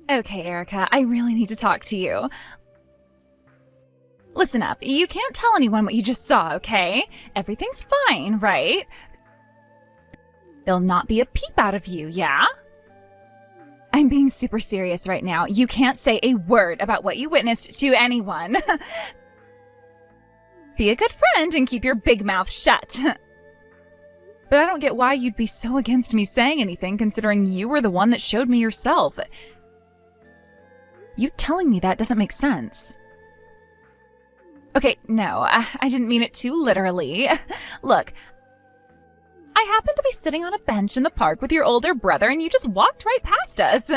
Okay, Erica, I really need to talk to you. Listen up, you can't tell anyone what you just saw, okay? Everything's fine, right? There'll not be a peep out of you, yeah? I'm being super serious right now. You can't say a word about what you witnessed to anyone. Be a good friend and keep your big mouth shut. But I don't get why you'd be so against me saying anything, considering you were the one that showed me yourself. You telling me that doesn't make sense. Okay, no, I didn't mean it too literally. Look, I happened to be sitting on a bench in the park with your older brother and you just walked right past us.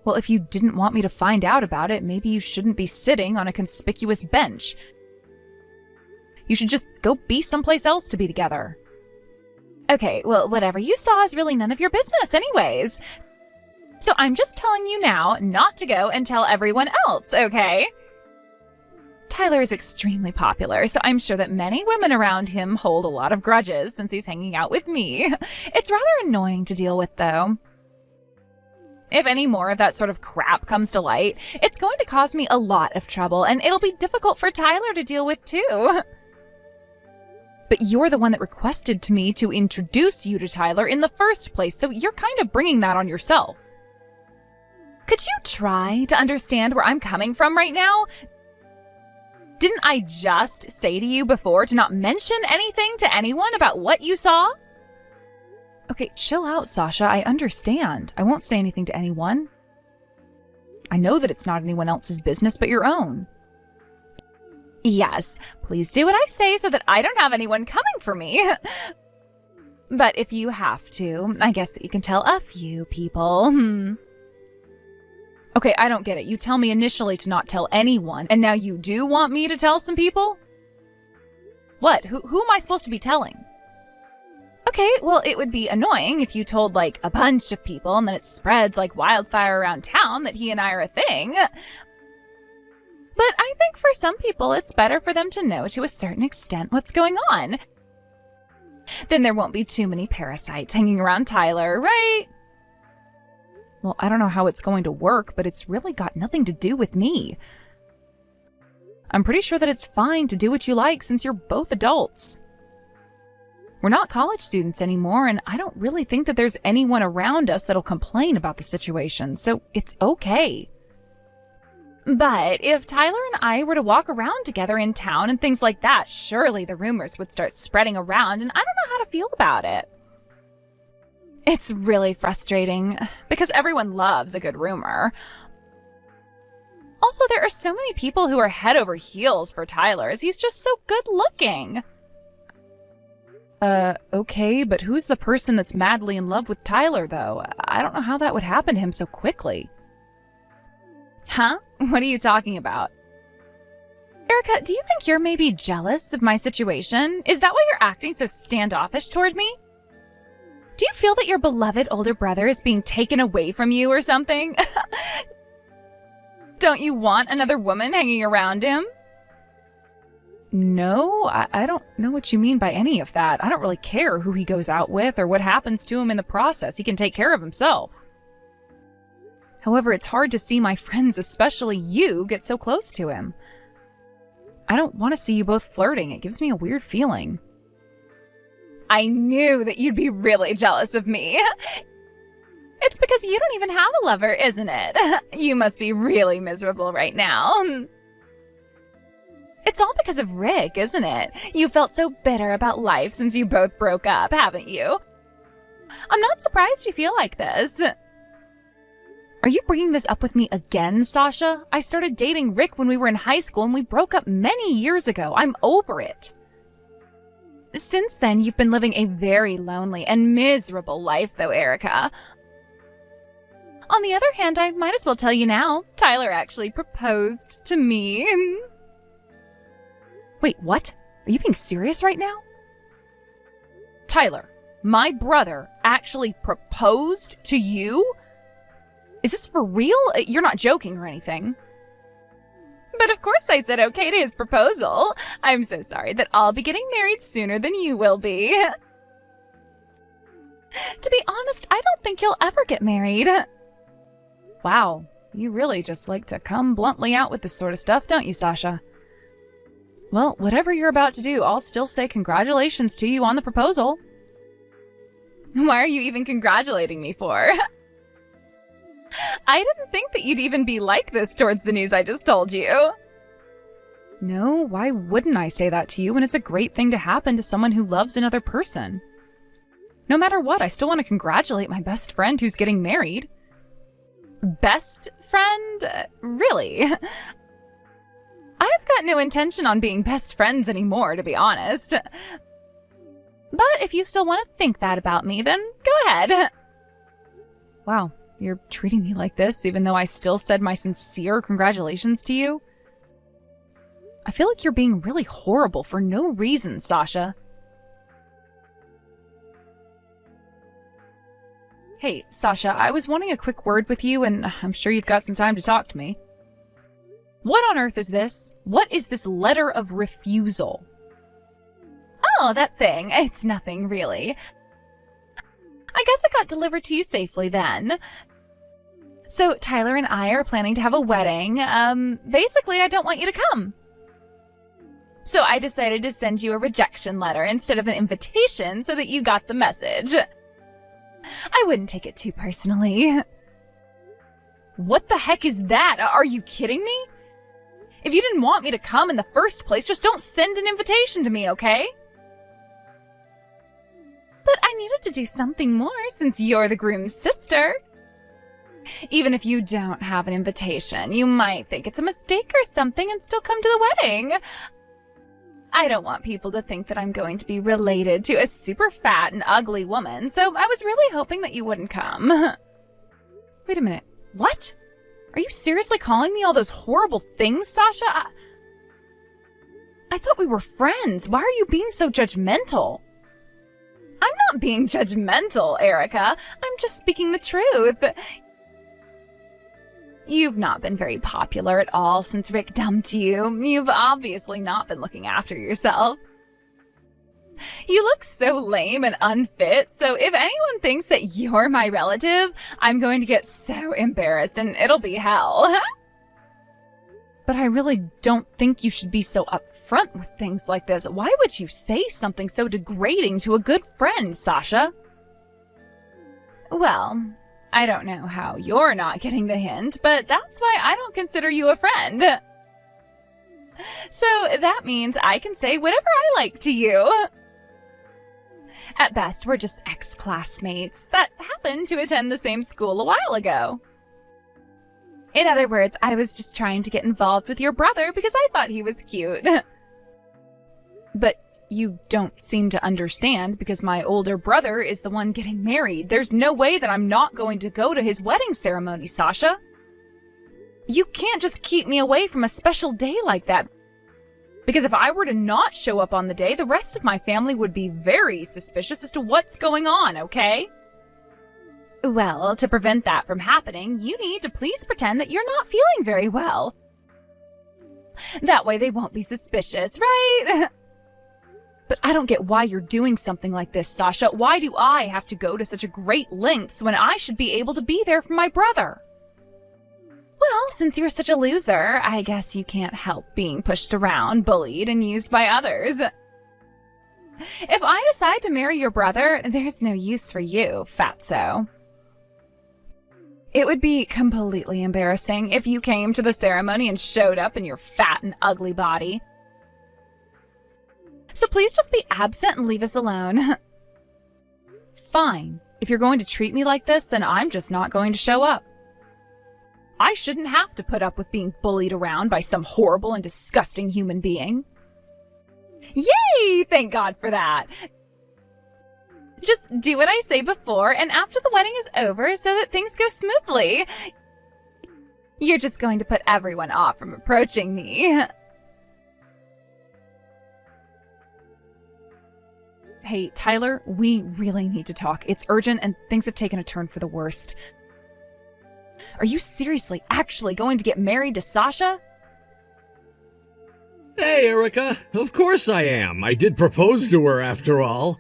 Well, if you didn't want me to find out about it, maybe you shouldn't be sitting on a conspicuous bench. You should just go be someplace else to be together. Okay, well, whatever you saw is really none of your business anyways. So I'm just telling you now not to go and tell everyone else, okay? Tyler is extremely popular, so I'm sure that many women around him hold a lot of grudges since he's hanging out with me. It's rather annoying to deal with, though. If any more of that sort of crap comes to light, it's going to cause me a lot of trouble, and it'll be difficult for Tyler to deal with, too. But you're the one that requested to me to introduce you to Tyler in the first place, so you're kind of bringing that on yourself. Could you try to understand where I'm coming from right now? Didn't I just say to you before to not mention anything to anyone about what you saw? Okay, chill out, Sasha. I understand. I won't say anything to anyone. I know that it's not anyone else's business but your own. Yes, please do what I say so that I don't have anyone coming for me. But if you have to, I guess that you can tell a few people. Okay, I don't get it. You tell me initially to not tell anyone, and now you do want me to tell some people? What? Who am I supposed to be telling? Okay, well, it would be annoying if you told, like, a bunch of people and then it spreads like wildfire around town that he and I are a thing. But I think for some people, it's better for them to know to a certain extent what's going on. Then there won't be too many parasites hanging around Tyler, right? Well, I don't know how it's going to work, but it's really got nothing to do with me. I'm pretty sure that it's fine to do what you like since you're both adults. We're not college students anymore, and I don't really think that there's anyone around us that'll complain about the situation, so it's okay. But if Tyler and I were to walk around together in town and things like that, surely the rumors would start spreading around, and I don't know how to feel about it. It's really frustrating, because everyone loves a good rumor. Also, there are so many people who are head over heels for Tyler, as he's just so good looking. Okay, but who's the person that's madly in love with Tyler, though? I don't know how that would happen to him so quickly. Huh? What are you talking about? Erica, do you think you're maybe jealous of my situation? Is that why you're acting so standoffish toward me? Do you feel that your beloved older brother is being taken away from you or something? Don't you want another woman hanging around him? No, I don't know what you mean by any of that. I don't really care who he goes out with or what happens to him in the process. He can take care of himself. However, it's hard to see my friends, especially you, get so close to him. I don't want to see you both flirting. It gives me a weird feeling. I knew that you'd be really jealous of me. It's because you don't even have a lover, isn't it? You must be really miserable right now. It's all because of Rick, isn't it? You felt so bitter about life since you both broke up, haven't you? I'm not surprised you feel like this. Are you bringing this up with me again, Sasha? I started dating Rick when we were in high school and we broke up many years ago. I'm over it. Since then, you've been living a very lonely and miserable life, though, Erica. On the other hand, I might as well tell you now, Tyler actually proposed to me. Wait, what? Are you being serious right now? Tyler, my brother actually proposed to you? Is this for real? You're not joking or anything. But of course I said okay to his proposal. I'm so sorry that I'll be getting married sooner than you will be. To be honest, I don't think you'll ever get married. Wow, you really just like to come bluntly out with this sort of stuff, don't you, Sasha? Well, whatever you're about to do, I'll still say congratulations to you on the proposal. Why are you even congratulating me for? I didn't think that you'd even be like this towards the news I just told you. No, why wouldn't I say that to you when it's a great thing to happen to someone who loves another person? No matter what, I still want to congratulate my best friend who's getting married. Best friend? Really? I've got no intention on being best friends anymore, to be honest. But if you still want to think that about me, then go ahead. Wow, you're treating me like this even though I still said my sincere congratulations to you? I feel like you're being really horrible for no reason, Sasha. Hey, Sasha, I was wanting a quick word with you, and I'm sure you've got some time to talk to me. What on earth is this? What is this letter of refusal? Oh, that thing. It's nothing, really. I guess it got delivered to you safely, then. So, Tyler and I are planning to have a wedding. Basically, I don't want you to come. So I decided to send you a rejection letter instead of an invitation so that you got the message. I wouldn't take it too personally. What the heck is that? Are you kidding me? If you didn't want me to come in the first place, just don't send an invitation to me, okay? But I needed to do something more since you're the groom's sister. Even if you don't have an invitation, you might think it's a mistake or something and still come to the wedding. I don't want people to think that I'm going to be related to a super fat and ugly woman, so I was really hoping that you wouldn't come. Wait a minute. What? Are you seriously calling me all those horrible things, Sasha? I thought we were friends. Why are you being so judgmental? I'm not being judgmental, Erica. I'm just speaking the truth. You've not been very popular at all since Rick dumped you. You've obviously not been looking after yourself. You look so lame and unfit, so if anyone thinks that you're my relative, I'm going to get so embarrassed and it'll be hell. But I really don't think you should be so upfront with things like this. Why would you say something so degrading to a good friend, Sasha? Well, I don't know how you're not getting the hint, but that's why I don't consider you a friend. So that means I can say whatever I like to you. At best, we're just ex-classmates that happened to attend the same school a while ago. In other words, I was just trying to get involved with your brother because I thought he was cute. But you don't seem to understand because my older brother is the one getting married. There's no way that I'm not going to go to his wedding ceremony, Sasha. You can't just keep me away from a special day like that. Because if I were to not show up on the day, the rest of my family would be very suspicious as to what's going on, okay? Well, to prevent that from happening, you need to please pretend that you're not feeling very well. That way they won't be suspicious, right? But I don't get why you're doing something like this, Sasha. Why do I have to go to such a great lengths when I should be able to be there for my brother? Well, since you're such a loser, I guess you can't help being pushed around, bullied, and used by others. If I decide to marry your brother, there's no use for you, fatso. It would be completely embarrassing if you came to the ceremony and showed up in your fat and ugly body. So please just be absent and leave us alone. Fine. If you're going to treat me like this, then I'm just not going to show up. I shouldn't have to put up with being bullied around by some horrible and disgusting human being. Yay! Thank God for that. Just do what I say before, and after the wedding is over so that things go smoothly. You're just going to put everyone off from approaching me. Hey, Tyler, we really need to talk. It's urgent and things have taken a turn for the worst. Are you seriously actually going to get married to Sasha? Hey, Erica. Of course I am. I did propose to her after all.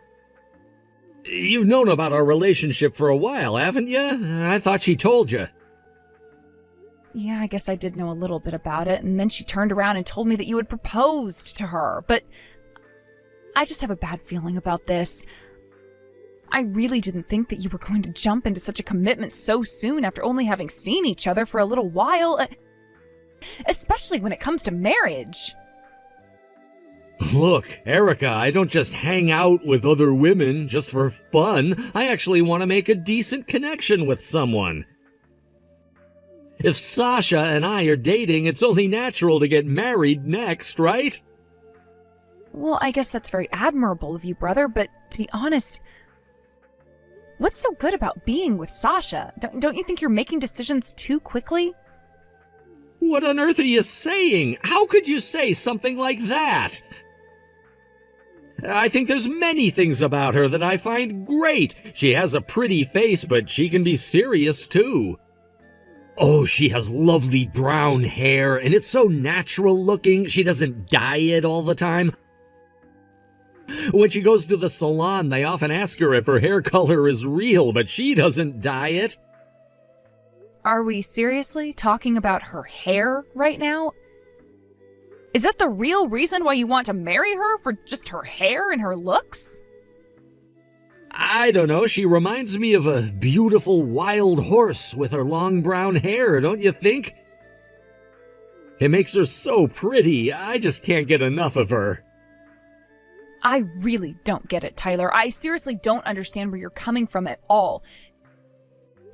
You've known about our relationship for a while, haven't you? I thought she told you. Yeah, I guess I did know a little bit about it, and then she turned around and told me that you had proposed to her, but I just have a bad feeling about this. I really didn't think that you were going to jump into such a commitment so soon after only having seen each other for a little while, especially when it comes to marriage. Look, Erica, I don't just hang out with other women just for fun. I actually want to make a decent connection with someone. If Sasha and I are dating, it's only natural to get married next, right? Well, I guess that's very admirable of you, brother, but to be honest, what's so good about being with Sasha? Don't you think you're making decisions too quickly? What on earth are you saying? How could you say something like that? I think there's many things about her that I find great. She has a pretty face, but she can be serious too. Oh, she has lovely brown hair, and it's so natural looking. She doesn't dye it all the time. When she goes to the salon, they often ask her if her hair color is real, but she doesn't dye it. Are we seriously talking about her hair right now? Is that the real reason why you want to marry her, for just her hair and her looks? I don't know, she reminds me of a beautiful wild horse with her long brown hair, don't you think? It makes her so pretty, I just can't get enough of her. I really don't get it, Tyler. I seriously don't understand where you're coming from at all.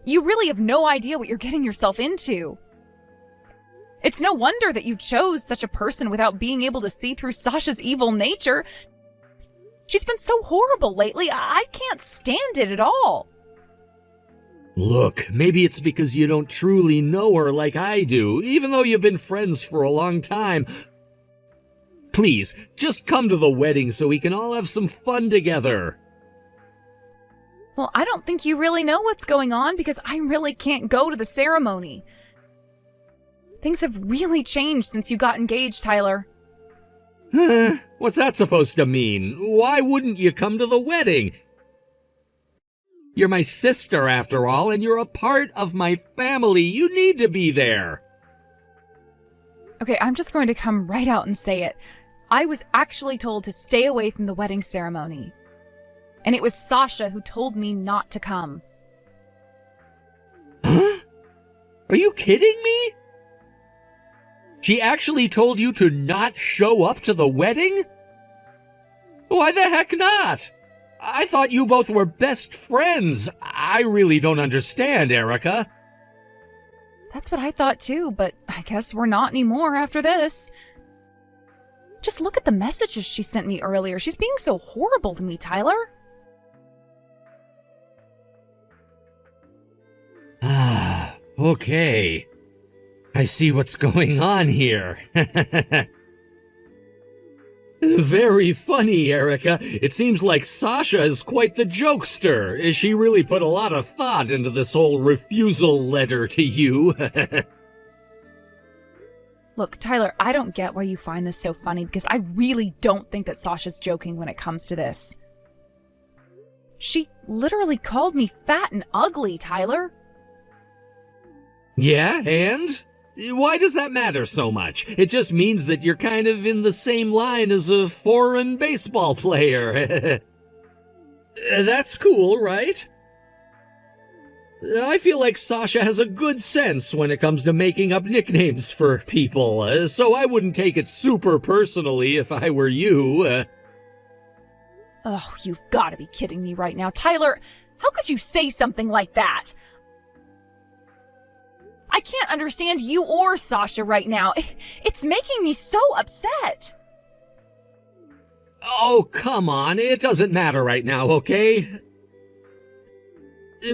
You really have no idea what you're getting yourself into. It's no wonder that you chose such a person without being able to see through Sasha's evil nature. She's been so horrible lately, I can't stand it at all. Look, maybe it's because you don't truly know her like I do, even though you've been friends for a long time. Please, just come to the wedding so we can all have some fun together. Well, I don't think you really know what's going on because I really can't go to the ceremony. Things have really changed since you got engaged, Tyler. What's that supposed to mean? Why wouldn't you come to the wedding? You're my sister, after all, and you're a part of my family. You need to be there. Okay, I'm just going to come right out and say it. I was actually told to stay away from the wedding ceremony. And it was Sasha who told me not to come. Huh? Are you kidding me? She actually told you to not show up to the wedding? Why the heck not? I thought you both were best friends. I really don't understand, Erica. That's what I thought too, but I guess we're not anymore after this. Just look at the messages she sent me earlier. She's being so horrible to me, Tyler. Ah, okay. I see what's going on here. Very funny, Erica. It seems like Sasha is quite the jokester. She really put a lot of thought into this whole refusal letter to you. Look, Tyler, I don't get why you find this so funny because I really don't think that Sasha's joking when it comes to this. She literally called me fat and ugly, Tyler. Yeah, and? Why does that matter so much? It just means that you're kind of in the same line as a foreign baseball player. That's cool, right? I feel like Sasha has a good sense when it comes to making up nicknames for people, so I wouldn't take it super personally if I were you. Oh, you've got to be kidding me right now. Tyler, how could you say something like that? I can't understand you or Sasha right now. It's making me so upset. Oh, come on. It doesn't matter right now, okay?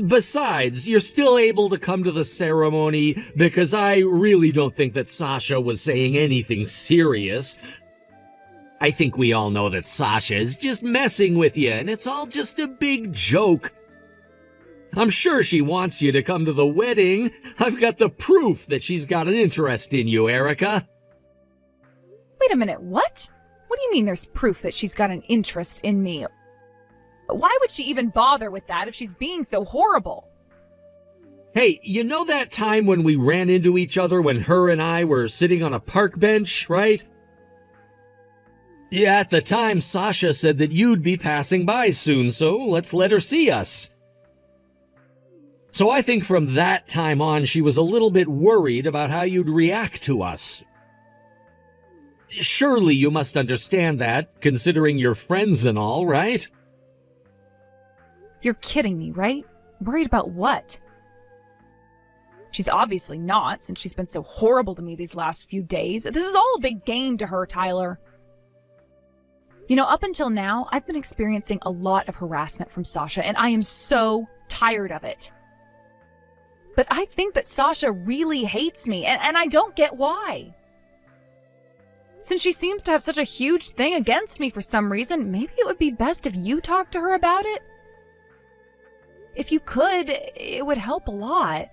Besides, you're still able to come to the ceremony because I really don't think that Sasha was saying anything serious. I think we all know that Sasha is just messing with you, and it's all just a big joke. I'm sure she wants you to come to the wedding. I've got the proof that she's got an interest in you, Erica. Wait a minute, what? What do you mean there's proof that she's got an interest in me? Why would she even bother with that if she's being so horrible? Hey, you know that time when we ran into each other when her and I were sitting on a park bench, right? Yeah, at the time, Sasha said that you'd be passing by soon, so let's let her see us. So I think from that time on, she was a little bit worried about how you'd react to us. Surely you must understand that, considering you're friends and all, right? You're kidding me, right? Worried about what? She's obviously not, since she's been so horrible to me these last few days. This is all a big game to her, Tyler. You know, up until now, I've been experiencing a lot of harassment from Sasha, and I am so tired of it. But I think that Sasha really hates me, and I don't get why. Since she seems to have such a huge thing against me for some reason, maybe it would be best if you talked to her about it? If you could, it would help a lot.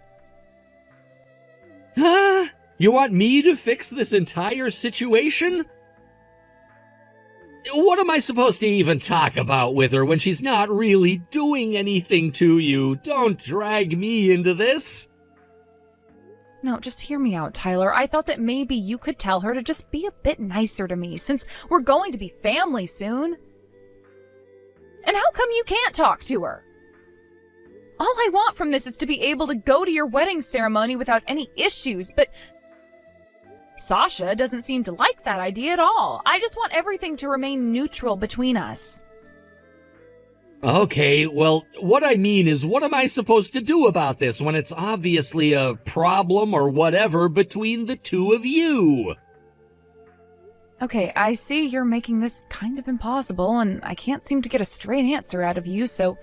Huh? You want me to fix this entire situation? What am I supposed to even talk about with her when she's not really doing anything to you? Don't drag me into this. No, just hear me out, Tyler. I thought that maybe you could tell her to just be a bit nicer to me, since we're going to be family soon. And how come you can't talk to her? All I want from this is to be able to go to your wedding ceremony without any issues, but Sasha doesn't seem to like that idea at all. I just want everything to remain neutral between us. Okay, well, what I mean is, what am I supposed to do about this when it's obviously a problem or whatever between the two of you? Okay, I see you're making this kind of impossible, and I can't seem to get a straight answer out of you, so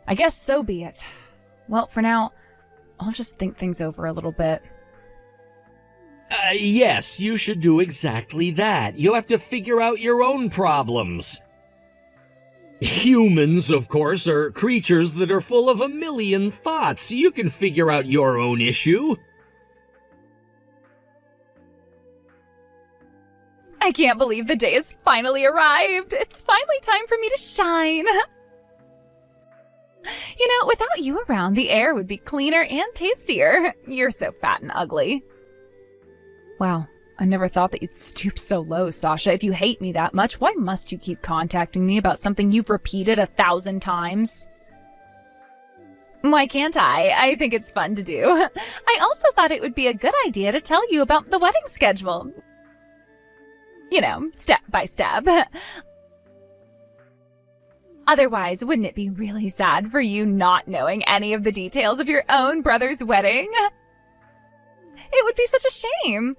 I guess so be it. Well, for now, I'll just think things over a little bit. Yes, you should do exactly that. You have to figure out your own problems. Humans, of course, are creatures that are full of a million thoughts. You can figure out your own issue. I can't believe the day has finally arrived. It's finally time for me to shine. You know, without you around, the air would be cleaner and tastier. You're so fat and ugly. Wow, I never thought that you'd stoop so low, Sasha. If you hate me that much, why must you keep contacting me about something you've repeated 1,000 times? Why can't I? I think it's fun to do. I also thought it would be a good idea to tell you about the wedding schedule. You know, step by step. Otherwise, wouldn't it be really sad for you not knowing any of the details of your own brother's wedding? It would be such a shame.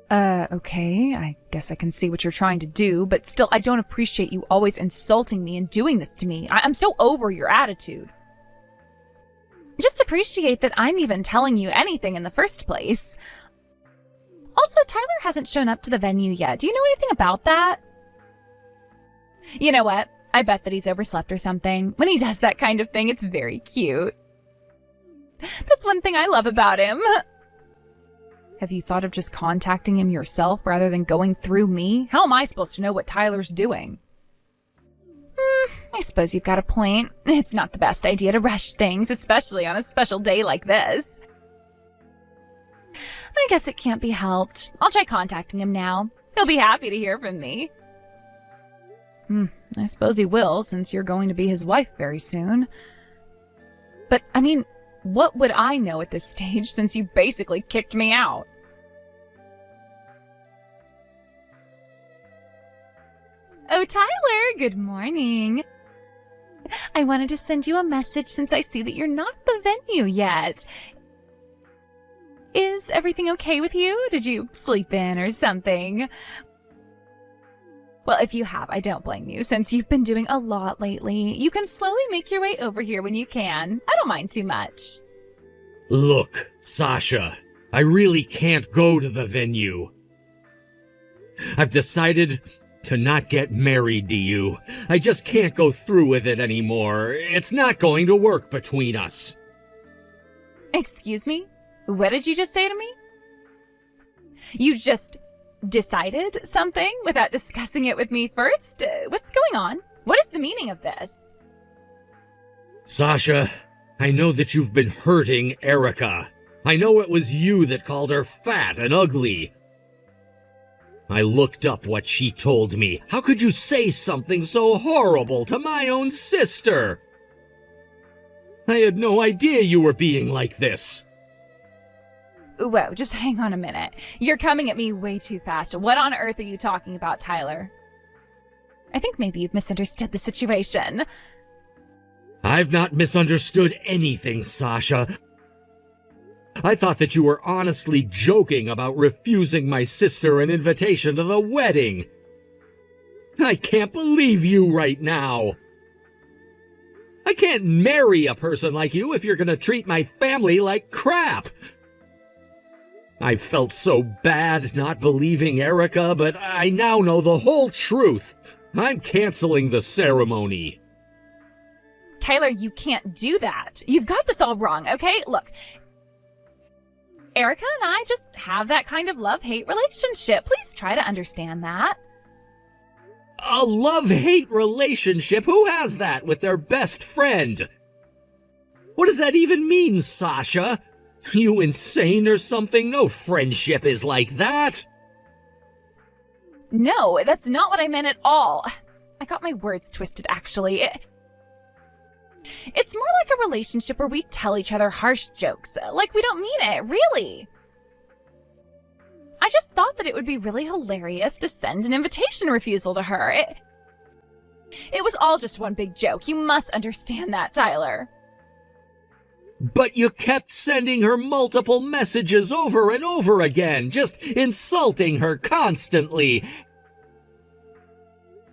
Okay, I guess I can see what you're trying to do, but still, I don't appreciate you always insulting me and doing this to me. I'm so over your attitude. Just appreciate that I'm even telling you anything in the first place. Also, Tyler hasn't shown up to the venue yet. Do you know anything about that? You know what? I bet that he's overslept or something. When he does that kind of thing, it's very cute. That's one thing I love about him. Have you thought of just contacting him yourself rather than going through me? How am I supposed to know what Tyler's doing? I suppose you've got a point. It's not the best idea to rush things, especially on a special day like this. I guess it can't be helped. I'll try contacting him now. He'll be happy to hear from me. I suppose he will, since you're going to be his wife very soon. But, I mean, what would I know at this stage since you basically kicked me out? Oh, Tyler, good morning. I wanted to send you a message since I see that you're not at the venue yet. Is everything okay with you? Did you sleep in or something? Well, if you have, I don't blame you, since you've been doing a lot lately. You can slowly make your way over here when you can. I don't mind too much. Look, Sasha, I really can't go to the venue. I've decided to not get married to you. I just can't go through with it anymore. It's not going to work between us. Excuse me? What did you just say to me? You just decided something without discussing it with me first? What's going on? What is the meaning of this? Sasha, I know that you've been hurting Erica. I know it was you that called her fat and ugly. I looked up what she told me. How could you say something so horrible to my own sister? I had no idea you were being like this. Whoa, just hang on a minute. You're coming at me way too fast. What on earth are you talking about, Tyler? I think maybe you've misunderstood the situation. I've not misunderstood anything, Sasha. I thought that you were honestly joking about refusing my sister an invitation to the wedding. I can't believe you right now. I can't marry a person like you if you're gonna treat my family like crap. I felt so bad not believing Erica, but I now know the whole truth. I'm canceling the ceremony. Tyler, you can't do that. You've got this all wrong, okay? Look, Erica and I just have that kind of love-hate relationship. Please try to understand that. A love-hate relationship? Who has that with their best friend? What does that even mean, Sasha? You insane or something? No friendship is like that. No, that's not what I meant at all. I got my words twisted, actually. It's more like a relationship where we tell each other harsh jokes, like we don't mean it, really. I just thought that it would be really hilarious to send an invitation refusal to her. It was all just one big joke. You must understand that, Tyler. But you kept sending her multiple messages over and over again, just insulting her constantly.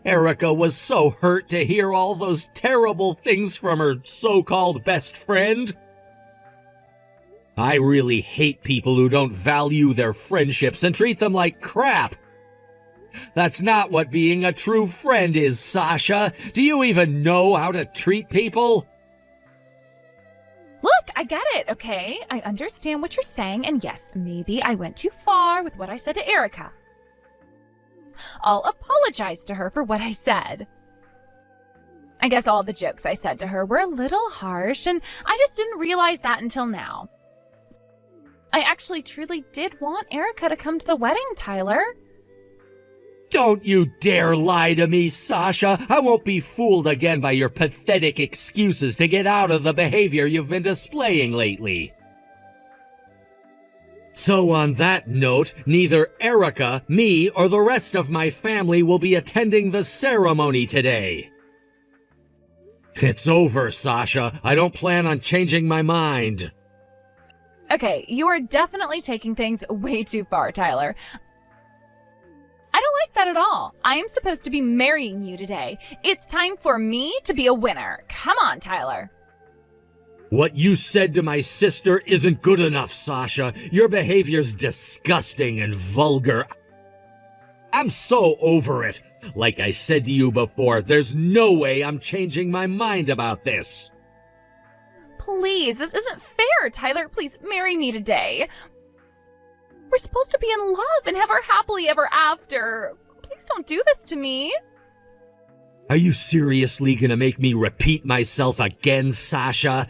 Erica was so hurt to hear all those terrible things from her so-called best friend. I really hate people who don't value their friendships and treat them like crap. That's not what being a true friend is, Sasha. Do you even know how to treat people? Look, I get it, okay? I understand what you're saying, and yes, maybe I went too far with what I said to Erica. I'll apologize to her for what I said. I guess all the jokes I said to her were a little harsh, and I just didn't realize that until now. I actually truly did want Erica to come to the wedding, Tyler. Don't you dare lie to me, Sasha. I won't be fooled again by your pathetic excuses to get out of the behavior you've been displaying lately. So on that note, neither Erica, me, or the rest of my family will be attending the ceremony today. It's over, Sasha. I don't plan on changing my mind. Okay, you are definitely taking things way too far, Tyler. I don't like that at all. I am supposed to be marrying you today. It's time for me to be a winner. Come on, Tyler. What you said to my sister isn't good enough, Sasha. Your behavior's disgusting and vulgar. I'm so over it. Like I said to you before, there's no way I'm changing my mind about this. Please, this isn't fair, Tyler. Please marry me today. We're supposed to be in love and have our happily ever after. Please don't do this to me. Are you seriously gonna make me repeat myself again, Sasha?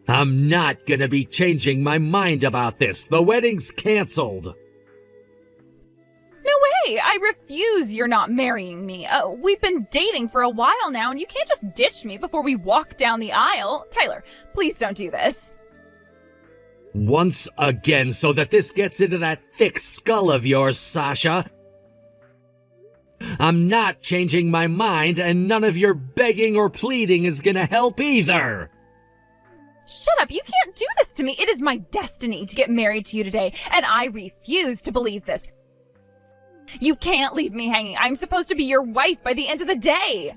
I'm not gonna be changing my mind about this. The wedding's canceled. No way! I refuse you're not marrying me. We've been dating for a while now, and you can't just ditch me before we walk down the aisle. Tyler, please don't do this. Once again, so that this gets into that thick skull of yours, Sasha. I'm not changing my mind, and none of your begging or pleading is gonna help either. Shut up, you can't do this to me. It is my destiny to get married to you today, and I refuse to believe this. You can't leave me hanging. I'm supposed to be your wife by the end of the day.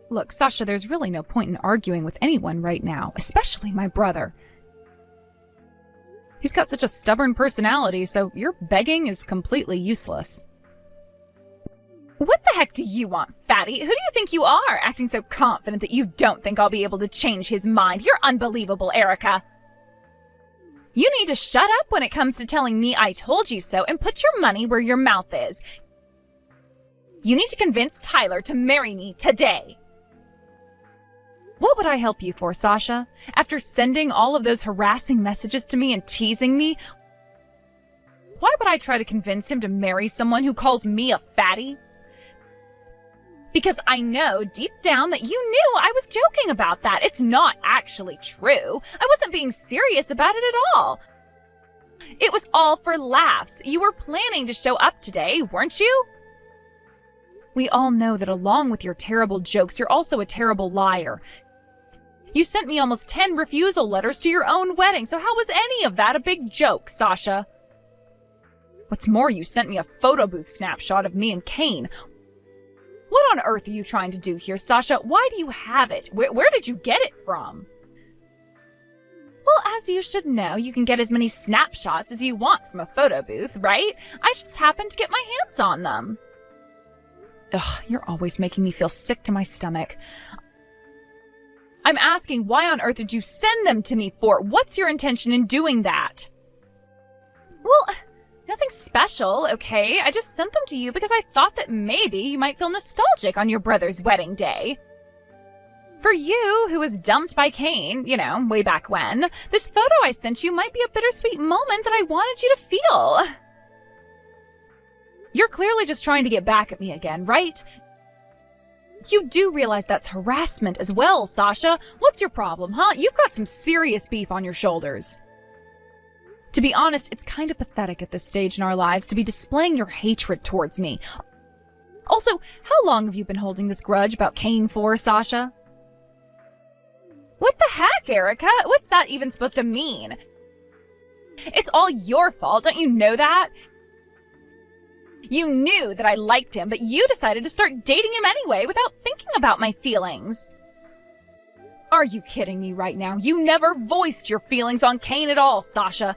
Look, Sasha, there's really no point in arguing with anyone right now, especially my brother. He's got such a stubborn personality, so your begging is completely useless. What the heck do you want, fatty? Who do you think you are, acting so confident that you don't think I'll be able to change his mind? You're unbelievable, Erica. You need to shut up when it comes to telling me I told you so and put your money where your mouth is. You need to convince Tyler to marry me today. What would I help you for, Sasha? After sending all of those harassing messages to me and teasing me, why would I try to convince him to marry someone who calls me a fatty? Because I know deep down that you knew I was joking about that. It's not actually true. I wasn't being serious about it at all. It was all for laughs. You were planning to show up today, weren't you? We all know that along with your terrible jokes, you're also a terrible liar. You sent me almost 10 refusal letters to your own wedding, so how was any of that a big joke, Sasha? What's more, you sent me a photo booth snapshot of me and Kane. What on earth are you trying to do here, Sasha? Why do you have it? Where did you get it from? Well, as you should know, you can get as many snapshots as you want from a photo booth, right? I just happened to get my hands on them. Ugh, you're always making me feel sick to my stomach. I'm asking, why on earth did you send them to me for? What's your intention in doing that? Well, nothing special, okay? I just sent them to you because I thought that maybe you might feel nostalgic on your brother's wedding day. For you, who was dumped by Kane, way back when, this photo I sent you might be a bittersweet moment that I wanted you to feel. You're clearly just trying to get back at me again, right? You do realize that's harassment as well, Sasha. What's your problem, huh? You've got some serious beef on your shoulders. To be honest, it's kind of pathetic at this stage in our lives to be displaying your hatred towards me. Also, how long have you been holding this grudge about Kane for, Sasha? What the heck, Erica? What's that even supposed to mean? It's all your fault, don't you know that? You knew that I liked him, but you decided to start dating him anyway without thinking about my feelings. Are you kidding me right now? You never voiced your feelings on Kane at all, Sasha.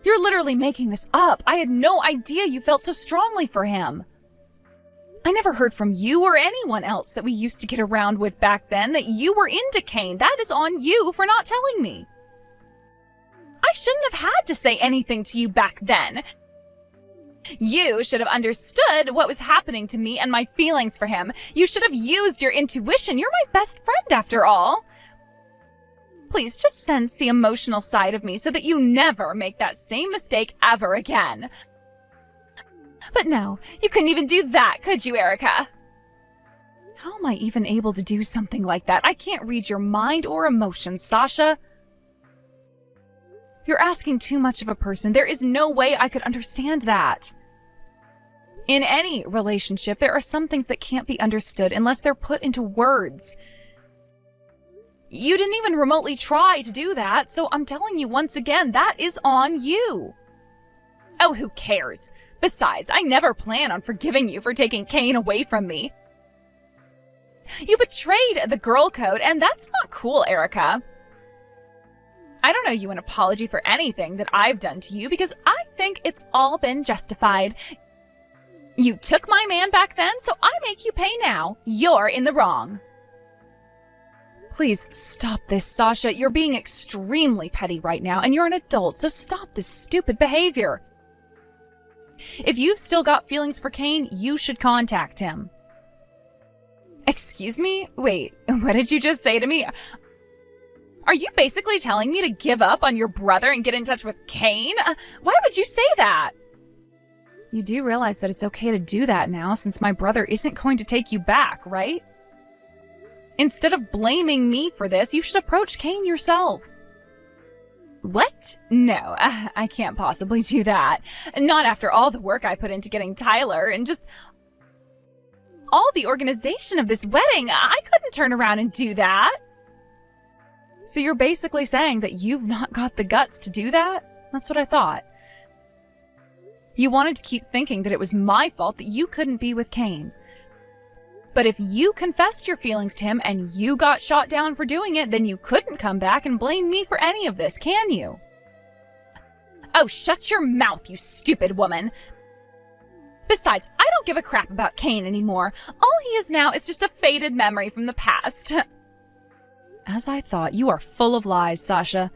You're literally making this up. I had no idea you felt so strongly for him. I never heard from you or anyone else that we used to get around with back then that you were into Kane. That is on you for not telling me. I shouldn't have had to say anything to you back then. You should have understood what was happening to me and my feelings for him. You should have used your intuition. You're my best friend after all. Please just sense the emotional side of me so that you never make that same mistake ever again. But no, you couldn't even do that, could you, Erica? How am I even able to do something like that? I can't read your mind or emotions, Sasha. You're asking too much of a person. There is no way I could understand that. In any relationship, there are some things that can't be understood unless they're put into words. You didn't even remotely try to do that, so I'm telling you once again, that is on you. Oh, who cares? Besides, I never plan on forgiving you for taking Kane away from me. You betrayed the girl code, and that's not cool, Erica. I don't owe you an apology for anything that I've done to you because I think it's all been justified. You took my man back then, so I make you pay now. You're in the wrong. Please stop this, Sasha. You're being extremely petty right now, and you're an adult, so stop this stupid behavior. If you've still got feelings for Kane, you should contact him. Excuse me? Wait, what did you just say to me? Are you basically telling me to give up on your brother and get in touch with Kane? Why would you say that? You do realize that it's okay to do that now since my brother isn't going to take you back, right? Instead of blaming me for this, you should approach Kane yourself. What? No, I can't possibly do that. Not after all the work I put into getting Tyler and just all the organization of this wedding. I couldn't turn around and do that. So you're basically saying that you've not got the guts to do that? That's what I thought. You wanted to keep thinking that it was my fault that you couldn't be with Kane. But if you confessed your feelings to him and you got shot down for doing it, then you couldn't come back and blame me for any of this, can you? Oh, shut your mouth, you stupid woman. Besides, I don't give a crap about Kane anymore. All he is now is just a faded memory from the past. As I thought, you are full of lies, Sasha.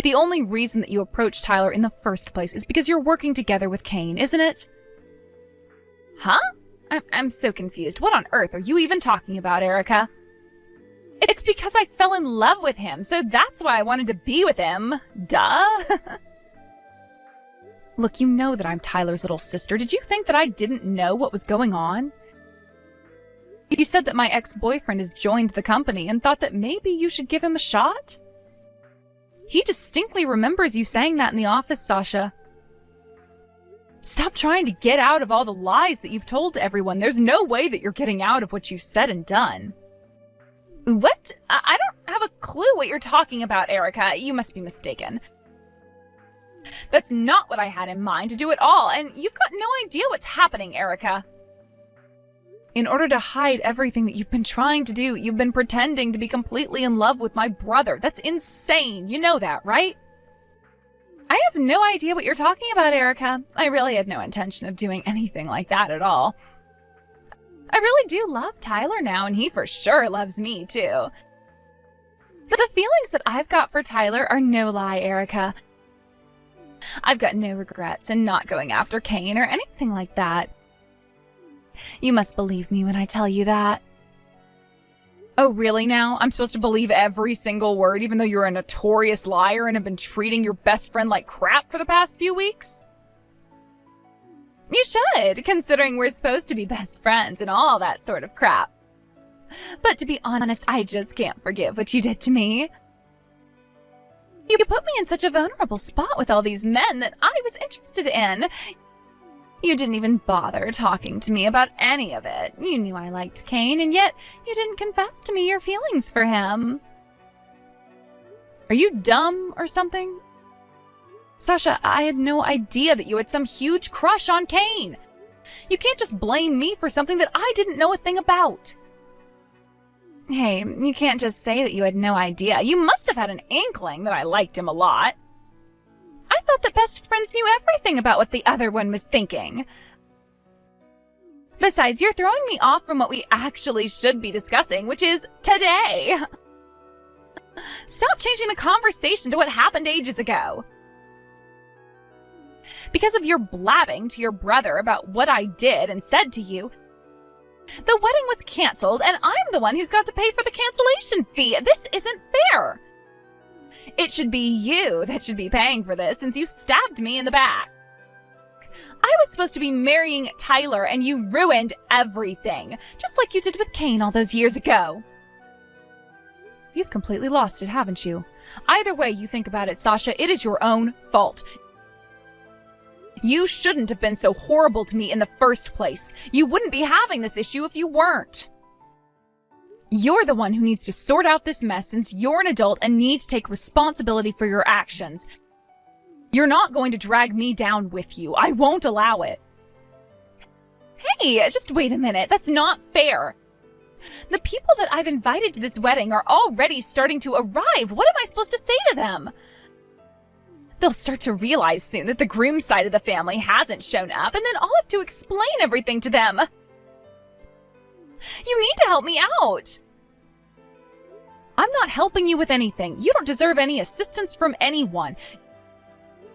The only reason that you approached Tyler in the first place is because you're working together with Kane, isn't it? Huh? I'm so confused. What on earth are you even talking about, Erica? It's because I fell in love with him, so that's why I wanted to be with him. Duh. Look, you know that I'm Tyler's little sister. Did you think that I didn't know what was going on? You said that my ex-boyfriend has joined the company and thought that maybe you should give him a shot? He distinctly remembers you saying that in the office, Sasha. Stop trying to get out of all the lies that you've told to everyone. There's no way that you're getting out of what you said and done. What? I don't have a clue what you're talking about, Erica. You must be mistaken. That's not what I had in mind to do at all, and you've got no idea what's happening, Erica. In order to hide everything that you've been trying to do, you've been pretending to be completely in love with my brother. That's insane. You know that, right? I have no idea what you're talking about, Erica. I really had no intention of doing anything like that at all. I really do love Tyler now, and he for sure loves me, too. The feelings that I've got for Tyler are no lie, Erica. I've got no regrets in not going after Kane or anything like that. You must believe me when I tell you that. Oh, really now? I'm supposed to believe every single word, even though you're a notorious liar and have been treating your best friend like crap for the past few weeks? You should, considering we're supposed to be best friends and all that sort of crap. But to be honest, I just can't forgive what you did to me. You put me in such a vulnerable spot with all these men that I was interested in. You didn't even bother talking to me about any of it. You knew I liked Kane, and yet you didn't confess to me your feelings for him. Are you dumb or something? Sasha, I had no idea that you had some huge crush on Kane. You can't just blame me for something that I didn't know a thing about. Hey, you can't just say that you had no idea. You must have had an inkling that I liked him a lot. I thought that best friends knew everything about what the other one was thinking. Besides, you're throwing me off from what we actually should be discussing, which is today. Stop changing the conversation to what happened ages ago. Because of your blabbing to your brother about what I did and said to you, the wedding was canceled, and I'm the one who's got to pay for the cancellation fee. This isn't fair. It should be you that should be paying for this, since you stabbed me in the back. I was supposed to be marrying Tyler, and you ruined everything, just like you did with Kane all those years ago. You've completely lost it, haven't you? Either way you think about it, Sasha, it is your own fault. You shouldn't have been so horrible to me in the first place. You wouldn't be having this issue if you weren't. You're the one who needs to sort out this mess since you're an adult and need to take responsibility for your actions. You're not going to drag me down with you. I won't allow it. Hey, just wait a minute. That's not fair. The people that I've invited to this wedding are already starting to arrive. What am I supposed to say to them? They'll start to realize soon that the groom's side of the family hasn't shown up, and then I'll have to explain everything to them. You need to help me out. I'm not helping you with anything. You don't deserve any assistance from anyone.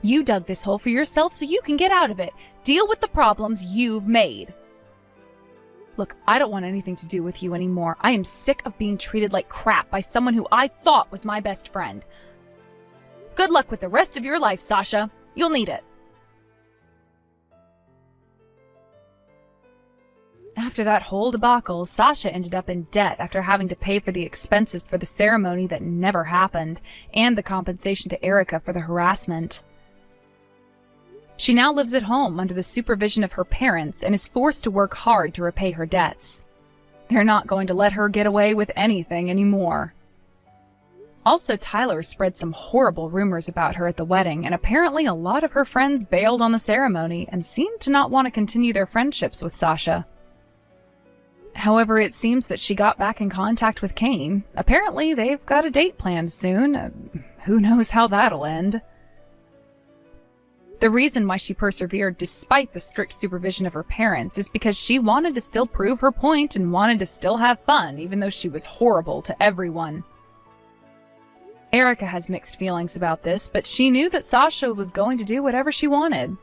You dug this hole for yourself so you can get out of it. Deal with the problems you've made. Look, I don't want anything to do with you anymore. I am sick of being treated like crap by someone who I thought was my best friend. Good luck with the rest of your life, Sasha. You'll need it. After that whole debacle, Sasha ended up in debt after having to pay for the expenses for the ceremony that never happened, and the compensation to Erica for the harassment. She now lives at home under the supervision of her parents and is forced to work hard to repay her debts. They're not going to let her get away with anything anymore. Also, Tyler spread some horrible rumors about her at the wedding, and apparently a lot of her friends bailed on the ceremony and seemed to not want to continue their friendships with Sasha. However, it seems that she got back in contact with Kane. Apparently, they've got a date planned soon. Who knows how that'll end? The reason why she persevered despite the strict supervision of her parents is because she wanted to still prove her point and wanted to still have fun, even though she was horrible to everyone. Erica has mixed feelings about this, but she knew that Sasha was going to do whatever she wanted.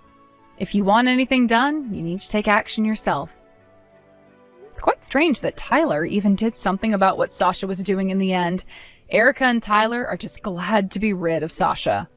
If you want anything done, you need to take action yourself. It's quite strange that Tyler even did something about what Sasha was doing in the end. Erica and Tyler are just glad to be rid of Sasha.